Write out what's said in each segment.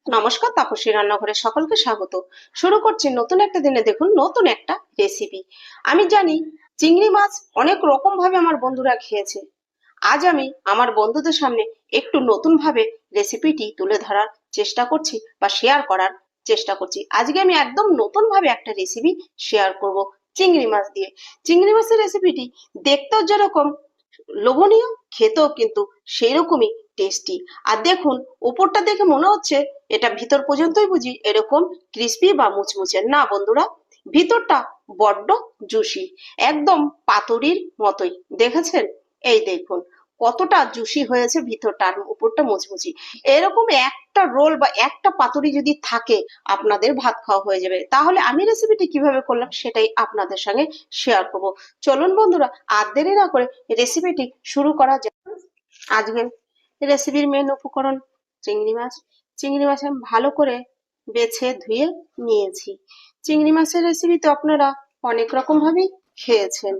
নমস্কার, তাপসী রান্নাঘরে সকলকে স্বাগত। শুরু করছি নতুন একটা দিনে। দেখুন, নতুন একটা রেসিপি। আমি জানি চিংড়ি মাছ অনেক রকম ভাবে আমার বন্ধুরা খেয়েছে। আজ আমি আমার বন্ধুদের সামনে একটু নতুন ভাবে রেসিপিটি তুলে ধরার চেষ্টা করছি বা শেয়ার করার চেষ্টা করছি। আজকে আমি একদম নতুন ভাবে একটা রেসিপি শেয়ার করব চিংড়ি মাছ দিয়ে। চিংড়ি মাছের রেসিপিটি দেখতেও যেরকম লোভনীয়, খেতেও কিন্তু সেই রকমই টেস্টি। আর দেখুন, উপরটা দেখে মনে হচ্ছে এটা ভিতর পর্যন্তই বুঝি এরকম ক্রিস্পি বা মুচমুচে। না বন্ধুরা, ভিতরটা বড্ড জুসি, একদম পাতুরির মতোই। দেখেছেন? এই দেখুন কতটা জুসি হয়েছে ভিতরটা, আর উপরটা মুচমুচি। এরকম একটা রোল বা একটা পাতুরি যদি থাকে, আপনাদের ভাত খাওয়া হয়ে যাবে। তাহলে আমি রেসিপিটি কিভাবে করলাম সেটাই আপনাদের সঙ্গে শেয়ার করব। চলুন বন্ধুরা, আর দেরি না করে রেসিপিটি শুরু করা যাক। আজকের রেসিপির মেন উপকরণ চিংড়ি মাছ। চিংড়ি মাছ আমি ভালো করে বেছে ধুয়ে নিয়েছি। চিংড়ি মাছের রেসিপি তো আপনারা অনেক রকম ভাবেই খেয়েছেন।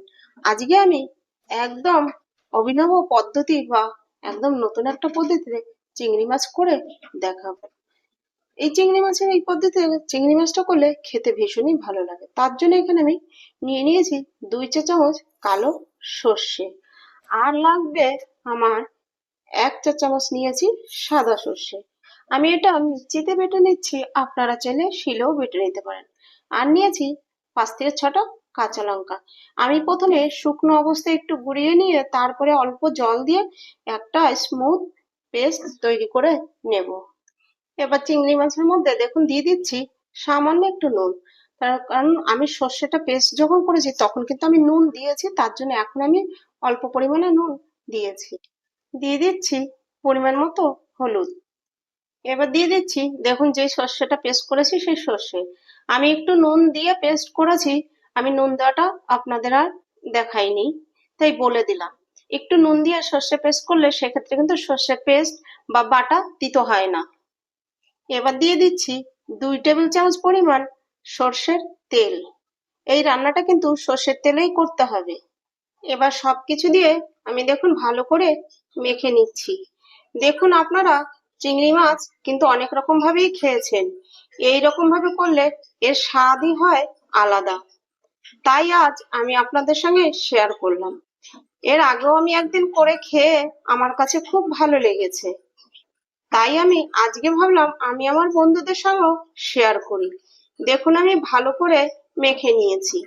আজকে আমি একদম অভিনব পদ্ধতি বা একদম নতুন একটা পদ্ধতিতে চিংড়ি মাছ করে দেখাবো। এই চিংড়ি মাছের এই পদ্ধতিতে চিংড়ি মাছটা করলে খেতে ভীষণই ভালো লাগে। তার জন্য এখানে আমি নিয়ে নিয়েছি 2 চা চামচ কালো সর্ষে। আর লাগবে আমার 1 চা চামচ নিয়েছি সাদা সর্ষে। আমি এটা মিক্সিতে বেটে নিচ্ছি, আপনারা চাইলে শিলেও বেটে নিতে পারেন। আর নিয়েছি 5 থেকে 6টা কাঁচা লঙ্কা। আমি প্রথমে শুকনো অবস্থায় একটু গুঁড়িয়ে নিয়ে তারপরে অল্প জল দিয়ে একটা স্মুথ পেস্ট তৈরি করে নেব। এবার চিংড়ি মাছের মধ্যে দেখুন দিয়ে দিচ্ছি সামান্য একটু নুন। তার কারণ আমি সর্ষেটা পেস্ট যখন করেছি তখন কিন্তু আমি নুন দিয়েছি, তার জন্য এখন আমি অল্প পরিমাণে নুন দিয়েছি। দিয়ে দিচ্ছি পরিমাণ মতো হলুদ। এবার দিয়ে দিচ্ছি, দেখুন যে সর্ষেটা পেস্ট করেছি সেই সর্ষে। আমি একটু নুন দিয়ে পেস্ট করেছি, আমি নুন দেওয়াটা আপনাদের আর দেখাইনি, তাই বলে দিলাম। একটু নুন দিয়ে সর্ষে পেস্ট করলে সেক্ষেত্রে কিন্তু সর্ষে পেস্ট বা বাটা দিতে হয় না। এবার দিয়ে দিচ্ছি 2 টেবিল চামচ পরিমাণ সর্ষের তেল। এই রান্নাটা কিন্তু সর্ষের তেলেই করতে হবে। এবার সবকিছু দিয়ে আমি দেখুন ভালো করে মেখে নিচ্ছি। দেখুন আপনারা চিংড়ি মাছ কিন্তু অনেক রকম ভাবেই খেয়েছেন। এই রকম ভাবে করলে এর স্বাদই হয় আলাদা। তাই আজ আমি আপনাদের সঙ্গে শেয়ার করলাম। এর আগেও আমি একদিন করে খেয়ে আমার কাছে খুব ভালো লেগেছে। তাই আমি আজকে ভাবলাম আমি আমার বন্ধুদের সঙ্গেও শেয়ার করি। দেখুন আমি ভালো করে মেখে নিয়েছি।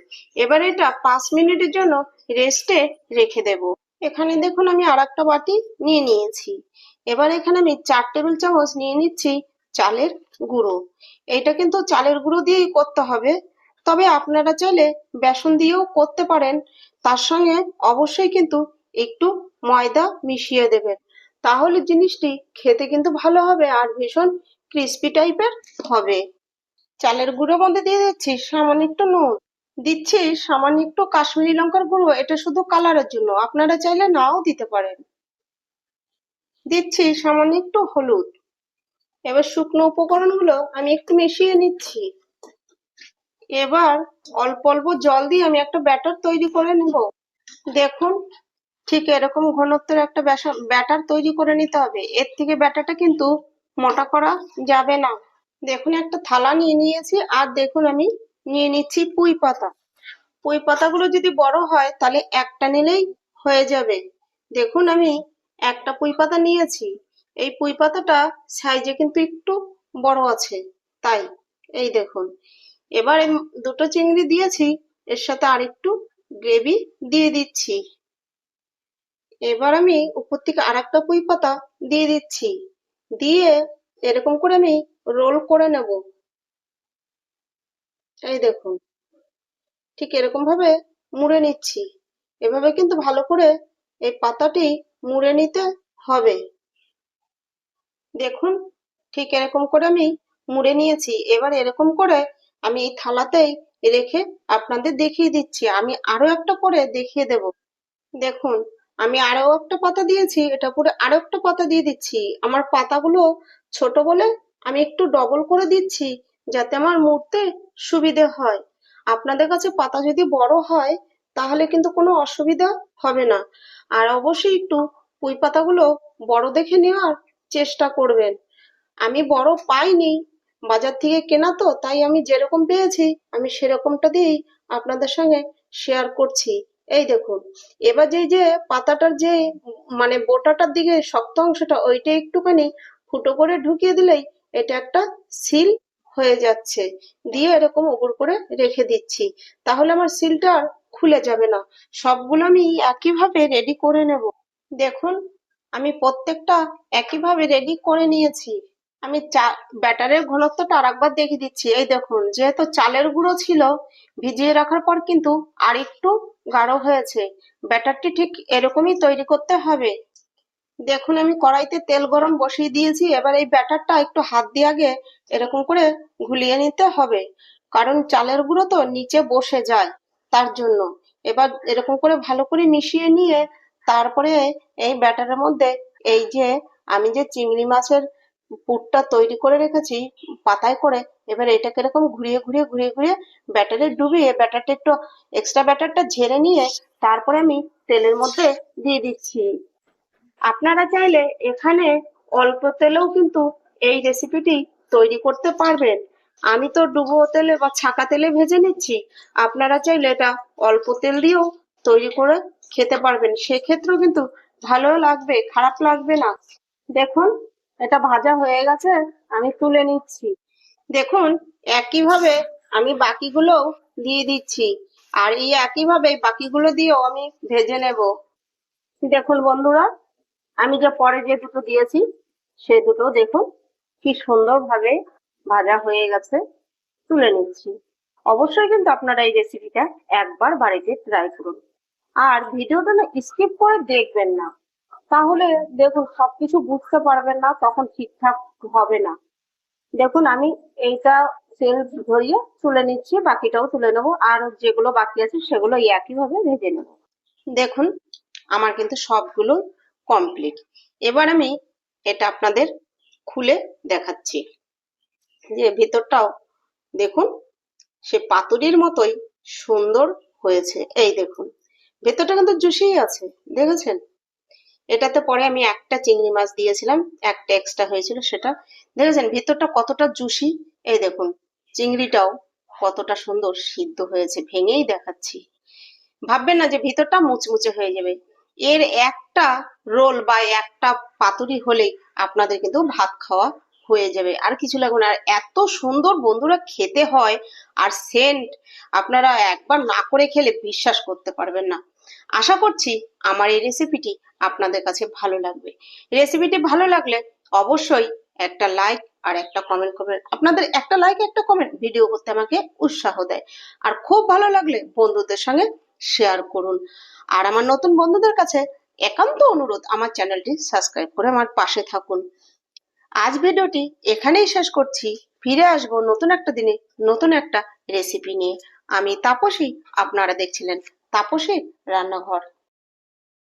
এবার এটা 5 মিনিটের জন্য রেস্টে রেখে দেব। এখানে দেখুন আমি আর একটা বাটি নিয়ে নিয়েছি। এবার এখানে আমি 4 টেবিল চামচ নিয়ে নিচ্ছি চালের গুঁড়ো। এটা কিন্তু চালের গুঁড়ো দিয়েই করতে হবে, তবে আপনারা চাইলে বেসন দিয়েও করতে পারেন। তার সঙ্গে অবশ্যই কিন্তু একটু ময়দা মিশিয়ে দেবেন, তাহলে জিনিসটি খেতে কিন্তু ভালো হবে আর ভীষণ ক্রিস্পি টাইপের হবে। চালের গুঁড়োর মধ্যে দিয়ে দিচ্ছি সামান্য একটু নুন, দিচ্ছি সামান্য একটু কাশ্মীরি লঙ্কার গুঁড়ো, এটা শুধু কালারের জন্য, আপনারা চাইলে নাও দিতে পারেন। দিচ্ছি সামান্য একটু হলুদ। এবার শুকনো উপকরণগুলো আমি একটু মিশিয়ে নিচ্ছি। এবার অল্প অল্প জল দিয়ে আমি একটা ব্যাটার তৈরি করে নেব। দেখুন ঠিক এরকম ঘনত্বের একটা ব্যাটার তৈরি করে নিতে হবে। এর থেকে ব্যাটারটা কিন্তু মোটা করা যাবে না। দেখুন একটা থালা নিয়ে নিয়েছি, আর দেখুন আমি নিয়ে নিচ্ছি পুঁই পাতা। পুঁই পাতাগুলো যদি বড় হয় তাহলে একটা নিলেই হয়ে যাবে। দেখুন আমি একটা পুঁই পাতা নিয়েছি। এই পুঁই পাতাটা সাইজে কিন্তু একটু বড় আছে, তাই এই দেখুন। এবার 2টো চিংড়ি দিয়েছি, এর সাথে আরেকটু গ্রেভি দিয়ে দিচ্ছি। এবার আমি উপর থেকে আরেকটা পুঁই পাতা দিয়ে দিচ্ছি, দিয়ে এরকম করে আমি রোল করে নেব। এই দেখুন ঠিক এরকম ভাবে মুড়ে নিচ্ছি। এভাবে কিন্তু ভালো করে এই পাতাটি মুড়ে নিতে হবে। দেখুন ঠিক এরকম করে আমি মুড়ে নিয়েছি। এবার এরকম করে আমি এই থালাতেই রেখে আপনাদের দেখিয়ে দিচ্ছি। আমি আরো একটা করে দেখিয়ে দেব। দেখুন আমি আরো একটা পাতা দিয়েছি, এটা পুরো আরো একটা পাতা দিয়ে দিচ্ছি। আমার পাতাগুলো ছোট বলে আমি একটু ডবল করে দিচ্ছি, যাতে আমার মুড়তে সুবিধে হয়। আপনাদের কাছে পাতা যদি বড় হয় তাহলে কিন্তু কোনো অসুবিধা হবে না। আর অবশ্যই একটু পুঁই পাতাগুলো বড় দেখে নেওয়ার চেষ্টা করবেন। আমি বড় পাইনি, বাজার থেকে কেনা তো, তাই আমি যেরকম পেয়েছি আমি সেরকমটা দিয়েই আপনাদের সঙ্গে শেয়ার করছি। এই দেখুন, এবার যে পাতাটার যে মানে বোটাটার দিকে শক্ত অংশটা, ওইটা একটুখানি ফুটো করে ঢুকিয়ে দিলেই এটা একটা সিল হয়ে যাচ্ছে। দিয়ে এরকম উপর করে রেখে দিচ্ছি, তাহলে আমার সিলটা আর খুলে যাবে না। সবগুলো আমি একইভাবে রেডি করে নেব। দেখুন, আমি প্রত্যেকটা একইভাবে রেডি করে নিয়েছি। আমি ব্যাটারের ঘনত্বটা আরেকবার দেখিয়ে দিচ্ছি। এই দেখুন, যেহেতু চালের গুঁড়ো ছিল, ভিজিয়ে রাখার পর কিন্তু আর একটু গাঢ় হয়েছে। ব্যাটারটি ঠিক এরকমই তৈরি করতে হবে। দেখুন, আমি কড়াইতে তেল গরম বসিয়ে দিয়েছি। এবার এই ব্যাটারটা একটু হাত দিয়ে আগে এরকম করে ঘুলিয়ে নিতে হবে, কারণ চালের গুঁড়ো তো নিচে বসে যায়, তার জন্য। এবার এরকম করে ভালো করে মিশিয়ে নিয়ে তারপরে এই ব্যাটারের মধ্যে এই যে আমি যে চিংড়ি মাছের পুরটা তৈরি করে রেখেছি পাতায় করে, এবার এটাকে এরকম ঘুরিয়ে ঘুরিয়ে ঘুরিয়ে ঘুরিয়ে ব্যাটারে ডুবিয়ে ব্যাটারটা একটু এক্সট্রা ব্যাটারটা ঝেড়ে নিয়ে তারপরে আমি তেলের মধ্যে দিয়ে দিচ্ছি। আপনারা চাইলে এখানে অল্প তেলেও কিন্তু এই রেসিপিটি তৈরি করতে পারবেন। আমি তো ডুবো তেলে বা ছাকা তেলে ভেজে নিচ্ছি। আপনারা চাইলে এটা অল্প তেল দিয়েও তৈরি করে খেতে পারবেন, সেক্ষেত্রেও কিন্তু ভালো লাগবে, খারাপ লাগবে না। দেখুন, এটা ভাজা হয়ে গেছে, আমি তুলে নিচ্ছি। দেখুন, একইভাবে আমি বাকিগুলোও দিয়ে দিচ্ছি, আর এই একইভাবে বাকিগুলো দিয়েও আমি ভেজে নেব। দেখুন বন্ধুরা, আমি যে পরে যে দুটো দিয়েছি সে দুটো দেখুন কি সুন্দরভাবে ভাজা হয়ে গেছে। তুলে নিচ্ছি। অবশ্যই কিন্তু আপনারা এই রেসিপিটা একবার বাড়িতে ট্রাই করুন, আর ভিডিওটা না স্কিপ করে দেখবেন না, তাহলে দেখুন সবকিছু বুঝতে পারবেন না, তখন ঠিকঠাক হবে না। দেখুন, আমি এইটা তেল ধরিয়ে তুলে নিচ্ছি, বাকিটাও তুলে নেবো, আর যেগুলো বাকি আছে সেগুলো একইভাবে ভেজে নেব। দেখুন, আমার কিন্তু সবগুলো কমপ্লিট। এবার আমি এটা আপনাদের খুলে দেখাচ্ছি যে ভেতরটাও দেখুন সে পাতুরির মতোই সুন্দর হয়েছে। এই দেখুন, ভেতরটা কিন্তু জুসিই আছে, দেখেছেন? এটাতে পরে আমি একটা চিংড়ি মাছ দিয়েছিলাম, একটা এক্সট্রা হয়েছিল, সেটা দেখেছেন ভেতরটা কতটা জুসি। এই দেখুন, চিংড়িটাও কতটা সুন্দর সিদ্ধ হয়েছে, ভেঙেই দেখাচ্ছি। ভাববেন না যে ভিতরটা মুচমুচে হয়ে যাবে। এর একটা রোল বা একটা পাতুরি হলেই আপনাদের কিন্তু ভাত খাওয়া হয়ে যাবে, আর কিছু লাগবে না। আর এত সুন্দর বন্ধুরা খেতে হয়, আর সেন্ট আপনারা একবার না করে খেলে বিশ্বাস করতে পারবেন না। আশা করছি আমার এই রেসিপিটি আপনাদের কাছে ভালো লাগবে। রেসিপিটি ভালো লাগলে অবশ্যই একটা লাইক আর একটা কমেন্ট করবেন। আপনাদের একটা লাইক একটা কমেন্ট ভিডিও করতে আমাকে উৎসাহ দেয়। আর খুব ভালো লাগলে বন্ধুদের সঙ্গে শেয়ার করুন। আর আমার নতুন বন্ধুদের কাছে একান্ত অনুরোধ, আমার চ্যানেলটি সাবস্ক্রাইব করে আমার পাশে থাকুন। আজ ভিডিওটি এখানেই শেষ করছি। ফিরে আসবো নতুন একটা দিনে নতুন একটা রেসিপি নিয়ে। আমি তাপসী, আপনারা দেখছিলেন তাপসীর রান্নাঘর।